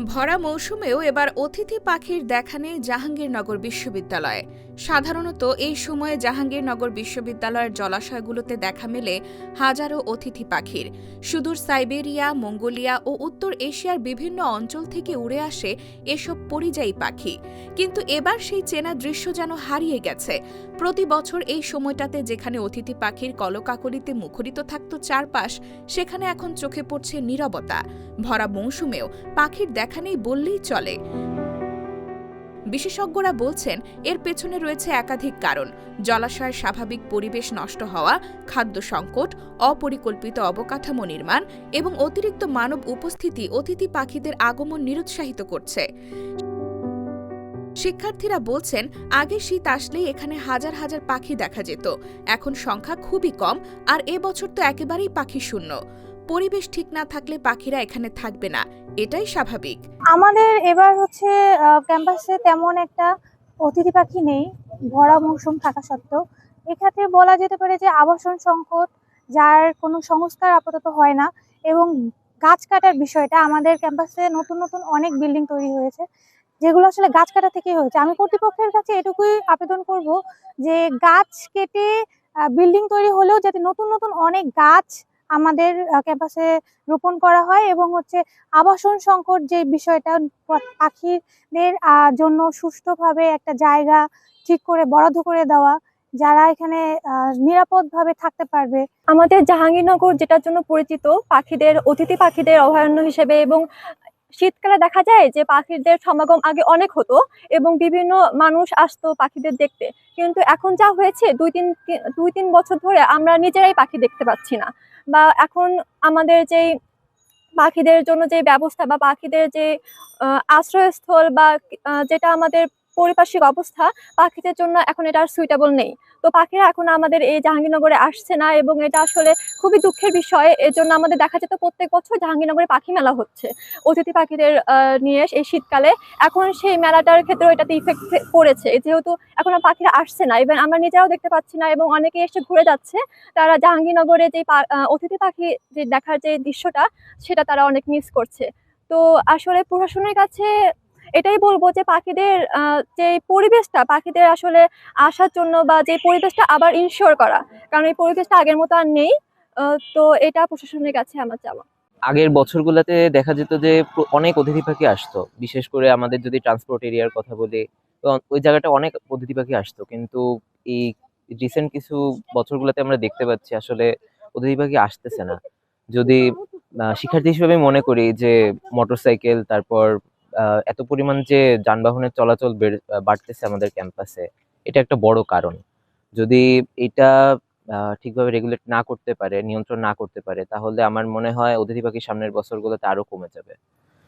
ভরা মৌসুমেও এবার অতিথি পাখির দেখা নেই জাহাঙ্গীরনগর বিশ্ববিদ্যালয়ে। সাধারণত এই সময়ে জাহাঙ্গীরনগর বিশ্ববিদ্যালয়ের জলাশয়গুলোতে দেখা মেলে হাজারো অতিথি পাখির। সুদূর সাইবেরিয়া, মঙ্গোলিয়া ও উত্তর এশিয়ার বিভিন্ন অঞ্চল থেকে উড়ে আসে এসব পরিযায়ী পাখি। কিন্তু এবার সেই চেনা দৃশ্য যেন হারিয়ে গেছে। প্রতি বছর এই সময়টাতে যেখানে অতিথি পাখির কলকাকলিতে মুখরিত থাকত চারপাশ, সেখানে এখন চোখে পড়ছে নীরবতা। ভরা মৌসুমেও পাখির দেখা নেই বললেই চলে। বিশেষজ্ঞরা বলছেন এর পেছনে রয়েছে একাধিক কারণ: জলাশয়ের স্বাভাবিক পরিবেশ নষ্ট হওয়া, খাদ্য সংকট, অপরিকল্পিত অবকাঠামো নির্মাণ এবং অতিরিক্ত মানব উপস্থিতি অতিথি পাখিদের আগমন নিরুৎসাহিত করছে। শিক্ষার্থীরা বলছেন আগে শীত আসলেই এখানে হাজার হাজার পাখি দেখা যেত, এখন সংখ্যা খুবই কম, আর এবছর তো একেবারেই পাখি শূন্য। পরিবেশ ঠিক না থাকলে পাখিরা এখানে থাকবে না, এটাই স্বাভাবিক। আমাদের এবার ক্যাম্পাসে তেমন একটা অতিথি পাখি নেই, ভরা মৌসুম থাকা সত্ত্বেও। এক্ষেত্রে বলা যেতে পারে যে আবাসন সংকট, যার কোনো সংস্কার আপাতত হয় না, এবং গাছ কাটার বিষয়টা। আমাদের ক্যাম্পাসে নতুন নতুন অনেক বিল্ডিং তৈরি হয়েছে, যেগুলো আসলে গাছ কাটা থেকেই হয়েছে। আমি কর্তৃপক্ষের কাছে এটুকুই আবেদন করব যে গাছ কেটে বিল্ডিং তৈরি হলেও যাতে নতুন নতুন অনেক গাছ আমাদের ক্যাম্পাসে রোপণ করা হয়, এবং আবাসন সংকট যে বিষয়টা, পাখিদের জন্য সুষ্ঠুভাবে একটা জায়গা ঠিক করে বরাদ্দ করে দেওয়া, যারা এখানে নিরাপদভাবে থাকতে পারবে। আমাদের জাহাঙ্গীরনগর যেটার জন্য পরিচিত পাখিদের, অতিথি পাখিদের অভয়ারণ্য হিসেবে, এবং শীতকালে দেখা যায় যে পাখিদের সমাগম আগে অনেক হতো এবং বিভিন্ন মানুষ আসতো পাখিদের দেখতে, কিন্তু এখন যা হয়েছে দুই তিন বছর ধরে আমরা নিজেরাই পাখি দেখতে পাচ্ছি না। বা এখন আমাদের যে পাখিদের জন্য যে ব্যবস্থা বা পাখিদের যে আশ্রয়স্থল বা যেটা আমাদের পারিপার্শ্বিক অবস্থা, পাখিদের জন্য এখন এটা আর সুইটেবল নেই। তো পাখিরা এখন আমাদের এই জাহাঙ্গীরনগরে আসছে না, এবং এটা আসলে খুবই দুঃখের বিষয়। এর জন্য আমাদের দেখা যেত প্রত্যেক বছর জাহাঙ্গীরনগরে পাখি মেলা হচ্ছে অতিথি পাখিদের নিয়ে এই শীতকালে। এখন সেই মেলাটার ক্ষেত্রে এটাতে ইফেক্ট পড়েছে, যেহেতু এখন পাখিরা আসছে না, এবং আমরা নিজেরাও দেখতে পাচ্ছি না, এবং অনেকে এসে ঘুরে যাচ্ছে। তারা জাহাঙ্গীরনগরে যে অতিথি পাখি যে দেখার যে দৃশ্যটা, সেটা তারা অনেক মিস করছে। তো আসলে প্রশাসনের কাছে এটাই বলবো যে পাখিদের যে পরিবেশটা, পাখিদের আসলে আসার জন্য বা যে পরিবেশটা আবার ইনশিওর করা, কারণ এই পরিবেশটা আগের মতো আর নেই। তো এটা প্রশাসনের কাছে আমার চাওয়া। আগের বছরগুলোতে দেখা যেত যে অনেক অতিথি পাখি আসতো, বিশেষ করে আমাদের যদি ট্রান্সপোর্ট এরিয়ার কথা বলি, তো ওই জায়গাটা অনেক অতিথি পাখি আসতো। কিন্তু এই রিসেন্ট কিছু বছরগুলোতে আমরা দেখতে পাচ্ছি আসলে অতিথি পাখি আসতেছে না। যদি শিক্ষার্থী হিসেবে মনে করি যে মোটরসাইকেল, তারপর এত পরিমাণ যে যানবাহনের চলাচল বাড়তেছে আমাদের ক্যাম্পাসে, এটা একটা বড় কারণ। যদি এটা ঠিকভাবে রেগুলেট না করতে পারে, নিয়ন্ত্রণ না করতে পারে, তাহলে আমার মনে হয় অতিথি পাখি সামনের বছরগুলোতে আরো কমে যাবে।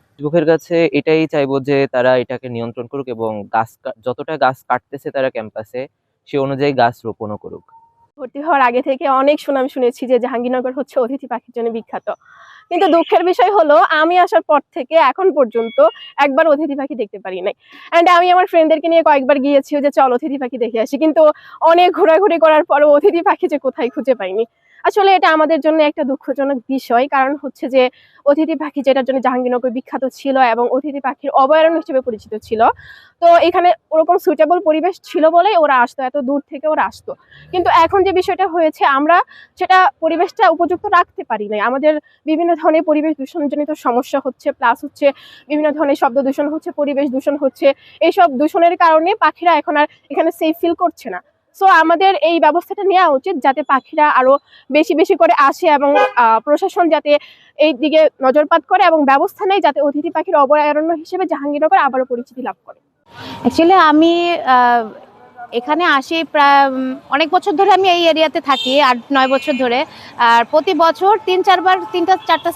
কর্তৃপক্ষের কাছে এটাই চাইবো যে তারা এটাকে নিয়ন্ত্রণ করুক, এবং যতটা গাছ কাটতেছে তারা ক্যাম্পাসে, সে অনুযায়ী গাছ রোপণও করুক। ভর্তি হওয়ার আগে থেকে অনেক সুনাম শুনেছি যে জাহাঙ্গীরনগর হচ্ছে অতিথি পাখির জন্য বিখ্যাত, কিন্তু দুঃখের বিষয় হলো আমি আসার পর থেকে এখন পর্যন্ত একবার অতিথি পাখি দেখতে পারি নাই। অ্যান্ড আমি আমার ফ্রেন্ডদেরকে নিয়ে কয়েকবার গিয়েছি যে চল অতিথি পাখি দেখে আসি, কিন্তু অনেক ঘোরাঘুরি করার পরও অতিথি পাখি যে কোথায় খুঁজে পাইনি। আসলে এটা আমাদের জন্য একটা দুঃখজনক বিষয়, কারণ হচ্ছে যে অতিথি পাখি যেটার জন্য জাহাঙ্গীরনগর বিখ্যাত ছিল এবং অতিথি পাখির অভয়ারণ্য হিসেবে পরিচিত ছিল, তো এখানে ওরকম সুইটেবল পরিবেশ ছিল বলেই ওরা আসতো, এত দূর থেকে ওরা আসতো। কিন্তু এখন যে বিষয়টা হয়েছে, আমরা সেটা পরিবেশটা উপযুক্ত রাখতে পারি নাই। আমাদের বিভিন্ন ধরনের পরিবেশ দূষণজনিত সমস্যা হচ্ছে, প্লাস হচ্ছে বিভিন্ন ধরনের শব্দ দূষণ হচ্ছে, পরিবেশ দূষণ হচ্ছে। এইসব দূষণের কারণে পাখিরা এখন আর এখানে সেফ ফিল করছে না। সো আমাদের এই ব্যবস্থাটা নেওয়া উচিত যাতে পাখিরা আরো বেশি বেশি করে আসে, এবং প্রশাসন যাতে এই দিকে নজরপাত করে এবং ব্যবস্থা নেয় যাতে অতিথি পাখির অভয়ারণ্য হিসেবে জাহাঙ্গীরনগর আবারও পরিচিতি লাভ করে। অ্যাকচুয়ালি আমি এখানে আসি প্রায় অনেক বছর ধরে, আমি এই এরিয়াতে থাকি 8-9 বছর ধরে। আর প্রতি বছর 3-4বার 3-4টা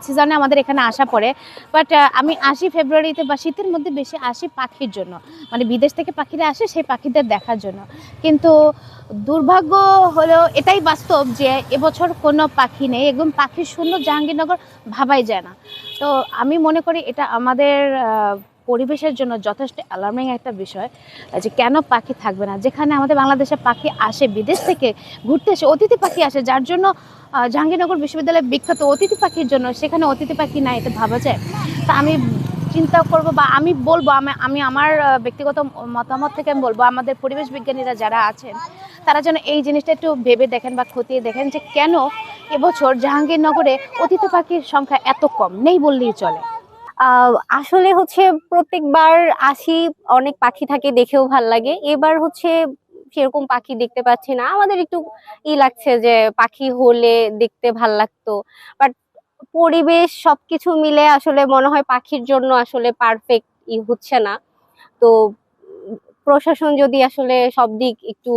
সিজনে আমাদের এখানে আসা পড়ে। বাট আমি আসি ফেব্রুয়ারিতে বা শীতের মধ্যে বেশি আসি পাখির জন্য, মানে বিদেশ থেকে পাখিরা আসে সেই পাখিদের দেখার জন্য। কিন্তু দুর্ভাগ্য হলো এটাই বাস্তব যে এবছর কোনো পাখি নেই, একদম পাখি শূন্য জাহাঙ্গীরনগর, ভাবাই যায় না। তো আমি মনে করি এটা আমাদের পরিবেশের জন্য যথেষ্ট অ্যালার্মিং একটা বিষয় যে কেন পাখি থাকবে না, যেখানে আমাদের বাংলাদেশে পাখি আসে, বিদেশ থেকে ঘুরতে এসে অতিথি পাখি আসে, যার জন্য জাহাঙ্গীরনগর বিশ্ববিদ্যালয় বিখ্যাত অতিথি পাখির জন্য, সেখানে অতিথি পাখি নাই, এটা ভাবা যায়? তা আমি চিন্তা করব বা আমি বলবো, আমি আমার ব্যক্তিগত মতামত থেকে আমি বলবো আমাদের পরিবেশ বিজ্ঞানীরা যারা আছেন তারা যেন এই জিনিসটা একটু ভেবে দেখেন বা খতিয়ে দেখেন যে কেন এবছর জাহাঙ্গীরনগরে অতিথি পাখির সংখ্যা এত কম, নেই বললেই চলে। আসলে হচ্ছে প্রত্যেকবার আসি, অনেক পাখি থাকে, দেখেও ভাল লাগে। এবার হচ্ছে সেরকম পাখি দেখতে পাচ্ছি না, আমাদের একটু লাগছে যে পাখি হলে দেখতে ভাল লাগতো, বাট পরিবেশ সবকিছু মিলে আসলে মনে হয় পাখির জন্য আসলে পারফেক্ট হচ্ছে না। তো প্রশাসন যদি আসলে সব দিক একটু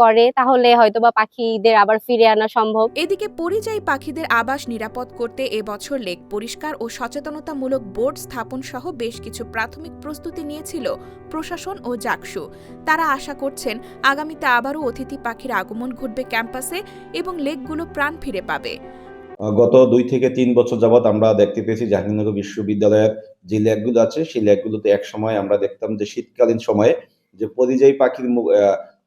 করে তাহলে হয়তোবা পাখিদের আবার ফিরে আনা সম্ভব। এদিকে পরিযায়ী পাখিদের আবাস নিরাপদ করতে এবছর লেক পরিষ্কার ও সচেতনতামূলক বোর্ড স্থাপন সহ বেশ কিছু প্রাথমিক প্রস্তুতি নিয়েছিল প্রশাসন ও জাকসু। তারা আশা করছেন আগামীতে আবারও অতিথি পাখির আগমন ঘটবে ক্যাম্পাসে এবং লেকগুলো প্রাণ ফিরে পাবে। গত 2 থেকে 3 বছর যাবৎ আমরা দেখতে পেয়েছি জাহাঙ্গীরনগর বিশ্ববিদ্যালয়ের যে লেকগুলো আছে সেই লেকগুলোতে এক সময় আমরা দেখতাম যে শীতকালীন সময়ে যে পরিযায়ী পাখির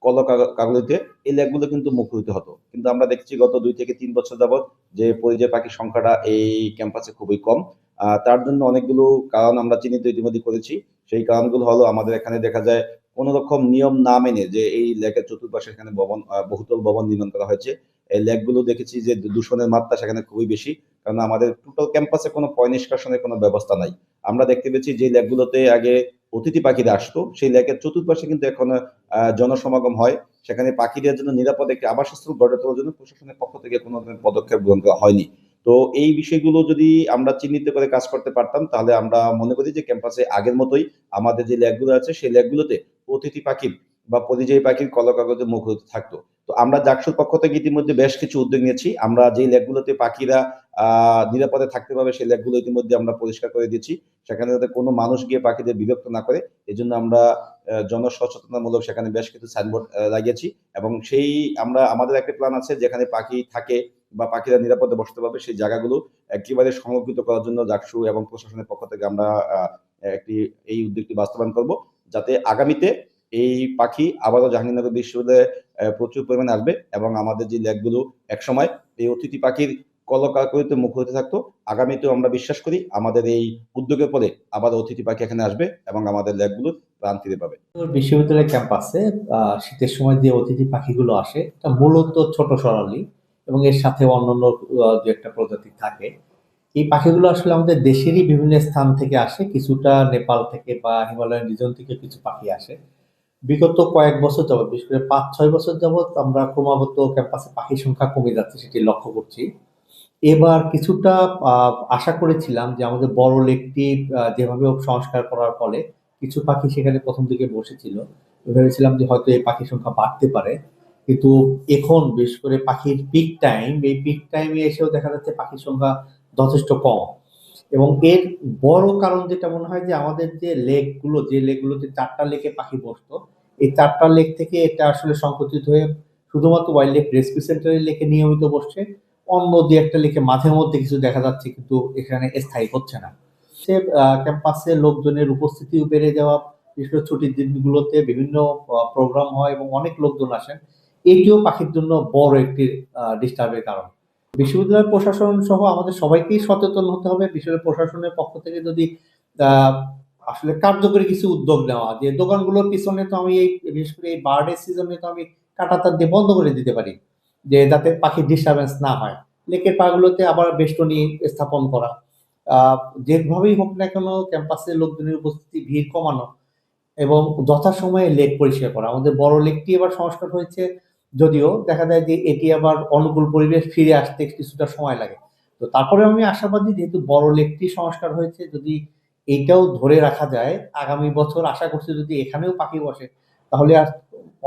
কলকাকলিতে এই লেকগুলো কিন্তু মুখরিত হতো, কিন্তু আমরা দেখছি গত 2 থেকে 3 বছর যাবৎ যে পরিযায়ী পাখির সংখ্যাটা এই ক্যাম্পাসে খুবই কম। তার জন্য অনেকগুলো কারণ আমরা চিহ্নিত ইতিমধ্যে করেছি। সেই কারণগুলো হলো আমাদের এখানে দেখা যায় কোন রকম নিয়ম না মেনে যে এই লেকের চতুর্পাশে এখানে বহুতল ভবন নির্মাণ করা হয়েছে। এই লেকগুলো দেখেছি যে দূষণের মাত্রা সেখানে খুবই বেশি, কারণ আমাদের টোটাল ক্যাম্পাসে কোনো পয় নিষ্কাশনের কোনো ব্যবস্থা নাই। আমরা দেখতে পেয়েছি যে লেকগুলোতে আগে অতিথি পাখিরা আসতো সেই লেকের চতুর্পাশে কিন্তু এখন জনসমাগম হয়, সেখানে পাখিদের জন্য নিরাপদ একটি আবাসস্থল গড়ে তোলার জন্য প্রশাসনের পক্ষ থেকে কোনো ধরনের পদক্ষেপ গ্রহণ করা হয়নি। তো এই বিষয়গুলো যদি আমরা চিহ্নিত করে কাজ করতে পারতাম তাহলে আমরা মনে করি যে ক্যাম্পাসে আগের মতোই আমাদের যে লেকগুলো আছে সেই লেকগুলোতে অতিথি পাখির বা পরিযায়ী পাখির কলকাকলিতে মুখরিত থাকতো। তো আমরা জাকসুর পক্ষ থেকে ইতিমধ্যে বেশ কিছু উদ্যোগ নিয়েছি। আমরা যে লেকগুলোতে পাখিরা নিরাপদে থাকতে পারবে সেই লেকগুলো ইতিমধ্যে আমরা পরিষ্কার করে দিয়েছি, সেখানে যাতে কোনো মানুষ গিয়ে পাখিদের বিরক্ত না করে এজন্য আমরা জনসচেতনতামূলক সেখানে বেশ কিছু সাইনবোর্ড লাগিয়েছি এবং আমাদের একটা প্ল্যান আছে যেখানে পাখি থাকে বা পাখিরা নিরাপদে বসতে পারবে সেই জায়গাগুলো একেবারে সংরক্ষিত করার জন্য জাকসু এবং প্রশাসনের পক্ষ থেকে আমরা এই উদ্যোগটি বাস্তবায়ন করব, যাতে আগামীতে এই পাখি আবারও জাহাঙ্গীরনগর বিশ্ববিদ্যালয়ে প্রচুর পরিমাণে আসবে এবং আমাদের যে লেকগুলো একসময় এই অতিথি পাখির কলকাকলিতে মুখরিত থাকতো, আগামীতেও আমরা বিশ্বাস করি আমাদের এই উদ্যোগের পরে আবার অতিথি পাখি এখানে আসবে এবং আমাদের লেকগুলো প্রাণ ফিরে পাবে। বিশ্ববিদ্যালয় ক্যাম্পাসে শীতের সময় যে অতিথি পাখিগুলো আসে এটা মূলত ছোট সরালি এবং এর সাথে অন্যান্য দু একটা প্রজাতি থাকে। এই পাখিগুলো আসলে আমাদের দেশেরই বিভিন্ন স্থান থেকে আসে, কিছুটা নেপাল থেকে বা হিমালয়ান রিজন থেকে কিছু পাখি আসে। বিগত কয়েক বছর যাবৎ, বিশেষ করে 5-6 বছর যাবৎ আমরা ক্রমাগত ক্যাম্পাসে পাখির সংখ্যা কমে যাচ্ছে সেটি লক্ষ্য করছি। এবার কিছুটা আশা করেছিলাম যে আমাদের বড় লেকটি যেভাবে সংস্কার করার ফলে কিছু পাখি সেখানে প্রথম দিকে বসেছিল, ভেবেছিলাম যে হয়তো এই পাখির সংখ্যা বাড়তে পারে, কিন্তু এখন বিশেষ করে পাখির পিক টাইম, এই পিক টাইমে এসেও দেখা যাচ্ছে পাখির সংখ্যা যথেষ্ট কম। এবং এর বড় কারণ যেটা মনে হয় যে আমাদের যে লেকগুলোতে 4টা লেকে পাখি বসতো, এই 4টা লেক থেকে এটা আসলে সংকুচিত হয়ে শুধুমাত্র ওয়াইল্ড লাইফ রেস্কিউ সেন্টারের লেকে নিয়মিত বসছে, অন্য দু একটা লেকে মাঝে মধ্যে কিছু দেখা যাচ্ছে কিন্তু এখানে স্থায়ী হচ্ছে না। সে ক্যাম্পাসে লোকজনের উপস্থিতিও বেড়ে যাওয়া, বিশেষ করে ছুটির দিনগুলোতে বিভিন্ন প্রোগ্রাম হয় এবং অনেক লোকজন আসেন, এটিও পাখির জন্য বড় একটি ডিস্টার্বের কারণ। বিশ্ববিদ্যালয় প্রশাসন সহ আমাদের সবাইকেই সচেতন হতে হবে। বিশ্ববিদ্যালয় প্রশাসনের পক্ষ থেকে যদি আসলে কার্যকরী কিছু উদ্যোগ নেওয়া, যে দোকানগুলোর পিছনে তো আমি বিশেষ করে এই বার্ডের সিজনে তো আমি কাঁটাতার দিয়ে বন্ধ করে দিতে পারি, যে যাতে পাখির ডিস্টারবেন্স না হয়। লেকের পাড়গুলোতে আবার বেষ্টনী স্থাপন করা, যেভাবেই হোক না কেন ক্যাম্পাসে লোকজনের উপস্থিতি ভিড় কমানো এবং যথাসময়ে লেক পরিষ্কার করা। আমাদের বড় লেকটি এবার সংস্কার হয়েছে, যদিও দেখা যায় যে এটি আবার অনুকূল পরিবেশ ফিরে আসতে কিছুটা সময় লাগে। তো তারপরে আমি আশাবাদী, যেহেতু বড় লেকটি সংস্কার হয়েছে, যদি এইটাও ধরে রাখা যায় আগামী বছর আশা করছি যদি এখানেও পাখি বসে তাহলে আর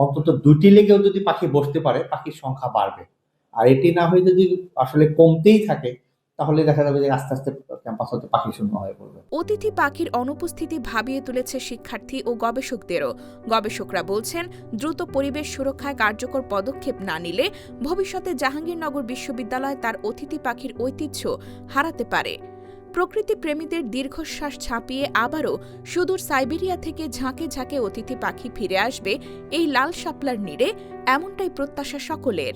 অন্তত 2টি লেকেও যদি পাখি বসতে পারে পাখির সংখ্যা বাড়বে। আর এটি না হয়ে যদি আসলে কমতেই থাকে তাহলে দেখা যাবে যে আস্তে আস্তে ক্যাম্পাস হতে পাখি শূন্য হয়ে পড়বে। অতিথি পাখির অনুপস্থিতি ভাবিয়ে তুলেছে শিক্ষার্থী ও গবেষকদেরও। গবেষকরা বলছেন, দ্রুত পরিবেশ সুরক্ষায় কার্যকর পদক্ষেপ না নিলে ভবিষ্যতে জাহাঙ্গীরনগর বিশ্ববিদ্যালয় তার অতিথি পাখির ঐতিহ্য হারাতে পারে। প্রকৃতি প্রেমীদের দীর্ঘশ্বাস ছাপিয়ে আবারও সুদূর সাইবেরিয়া থেকে ঝাঁকে ঝাঁকে অতিথি পাখি ফিরে আসবে এই লাল শাপলার নীড়ে, এমনটাই প্রত্যাশা সকলের।